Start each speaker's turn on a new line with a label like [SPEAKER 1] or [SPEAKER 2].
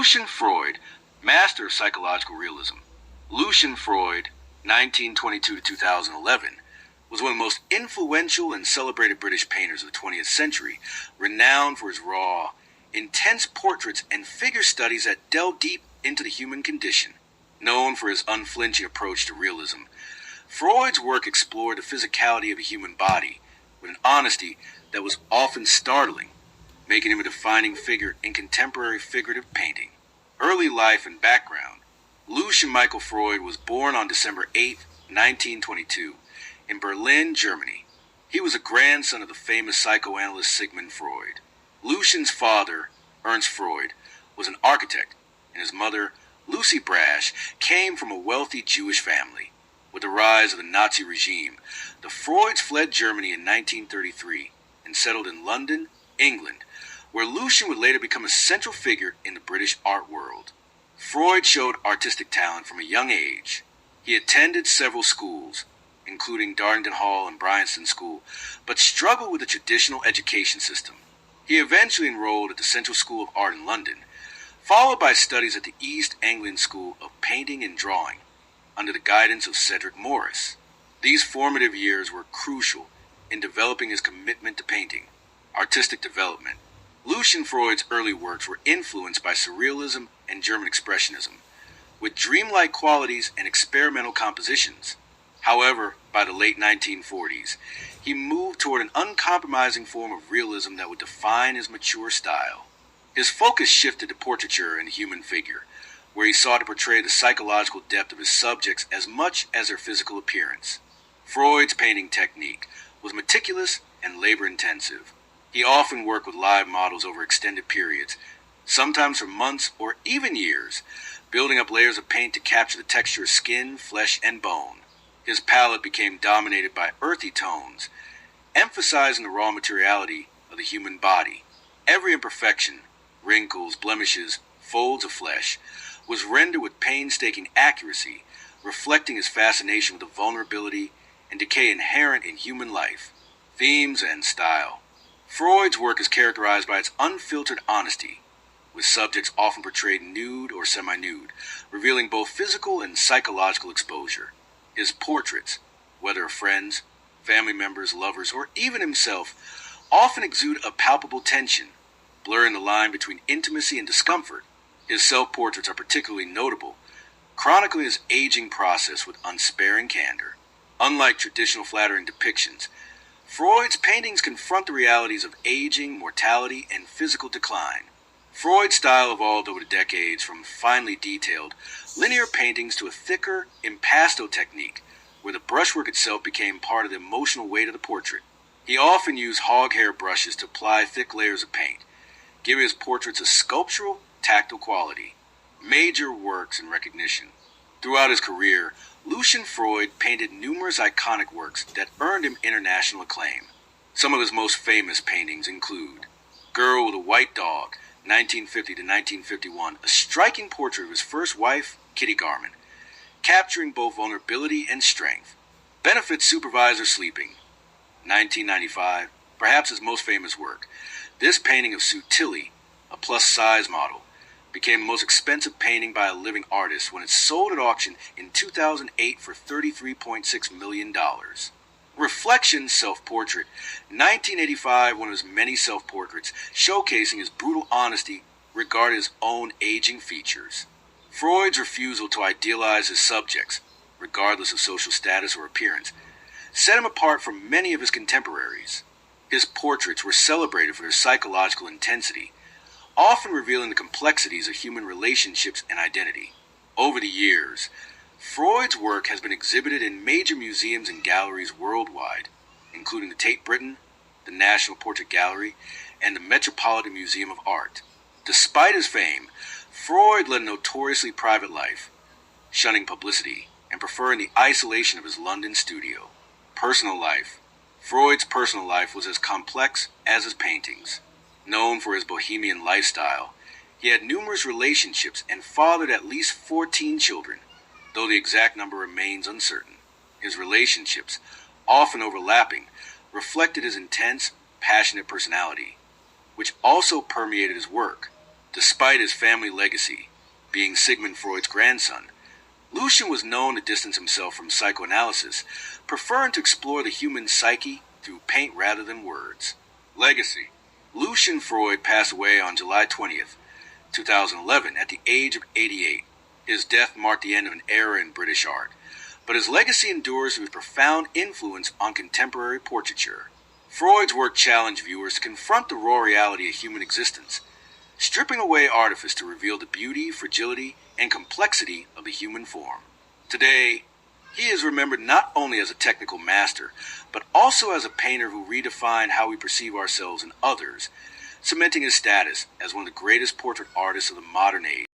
[SPEAKER 1] Lucian Freud, master of psychological realism. Lucian Freud, 1922 to 2011, was one of the most influential and celebrated British painters of the 20th century, renowned for his raw, intense portraits and figure studies that delve deep into the human condition. Known for his unflinching approach to realism, Freud's work explored the physicality of a human body with an honesty that was often startling, making him a defining figure in contemporary figurative painting. Early life and background. Lucian Michael Freud was born on December 8, 1922, in Berlin, Germany. He was a grandson of the famous psychoanalyst Sigmund Freud. Lucian's father, Ernst Freud, was an architect, and his mother, Lucie Brasch, came from a wealthy Jewish family. With the rise of the Nazi regime, the Freuds fled Germany in 1933 and settled in London, England, where Lucian would later become a central figure in the British art world. Freud showed artistic talent from a young age. He attended several schools, including Dartington Hall and Bryanston School, but struggled with the traditional education system. He eventually enrolled at the Central School of Art in London, followed by studies at the East Anglian School of Painting and Drawing, under the guidance of Cedric Morris. These formative years were crucial in developing his commitment to painting, artistic development. Lucian Freud's early works were influenced by Surrealism and German Expressionism, with dreamlike qualities and experimental compositions. However, by the late 1940s, he moved toward an uncompromising form of realism that would define his mature style. His focus shifted to portraiture and the human figure, where he sought to portray the psychological depth of his subjects as much as their physical appearance. Freud's painting technique was meticulous and labor-intensive. He often worked with live models over extended periods, sometimes for months or even years, building up layers of paint to capture the texture of skin, flesh, and bone. His palette became dominated by earthy tones, emphasizing the raw materiality of the human body. Every imperfection, wrinkles, blemishes, folds of flesh, was rendered with painstaking accuracy, reflecting his fascination with the vulnerability and decay inherent in human life. Themes and style. Freud's work is characterized by its unfiltered honesty, with subjects often portrayed nude or semi-nude, revealing both physical and psychological exposure. His portraits, whether of friends, family members, lovers, or even himself, often exude a palpable tension, blurring the line between intimacy and discomfort. His self-portraits are particularly notable, chronicling his aging process with unsparing candor. Unlike traditional flattering depictions, Freud's paintings confront the realities of aging, mortality, and physical decline. Freud's style evolved over the decades from finely detailed, linear paintings to a thicker, impasto technique, where the brushwork itself became part of the emotional weight of the portrait. He often used hog-hair brushes to apply thick layers of paint, giving his portraits a sculptural, tactile quality. Major works and recognition. Throughout his career, Lucian Freud painted numerous iconic works that earned him international acclaim. Some of his most famous paintings include Girl with a White Dog, 1950 to 1951, a striking portrait of his first wife, Kitty Garman, capturing both vulnerability and strength. Benefit Supervisor Sleeping, 1995, perhaps his most famous work. This painting of Sue Tilley, a plus-size model, became the most expensive painting by a living artist when it sold at auction in 2008 for $33.6 million. Reflection Self-Portrait, 1985, one of his many self-portraits, showcasing his brutal honesty regarding his own aging features. Freud's refusal to idealize his subjects, regardless of social status or appearance, set him apart from many of his contemporaries. His portraits were celebrated for their psychological intensity, often revealing the complexities of human relationships and identity. Over the years, Freud's work has been exhibited in major museums and galleries worldwide, including the Tate Britain, the National Portrait Gallery, and the Metropolitan Museum of Art. Despite his fame, Freud led a notoriously private life, shunning publicity and preferring the isolation of his London studio. Personal life. Freud's personal life was as complex as his paintings. Known for his bohemian lifestyle, he had numerous relationships and fathered at least 14 children, though the exact number remains uncertain. His relationships, often overlapping, reflected his intense, passionate personality, which also permeated his work. Despite his family legacy, being Sigmund Freud's grandson, Lucian was known to distance himself from psychoanalysis, preferring to explore the human psyche through paint rather than words. Legacy. Lucian Freud passed away on July 20th, 2011, at the age of 88. His death marked the end of an era in British art, but his legacy endures through his profound influence on contemporary portraiture. Freud's work challenged viewers to confront the raw reality of human existence, stripping away artifice to reveal the beauty, fragility, and complexity of the human form. Today, he is remembered not only as a technical master, but also as a painter who redefined how we perceive ourselves and others, cementing his status as one of the greatest portrait artists of the modern age.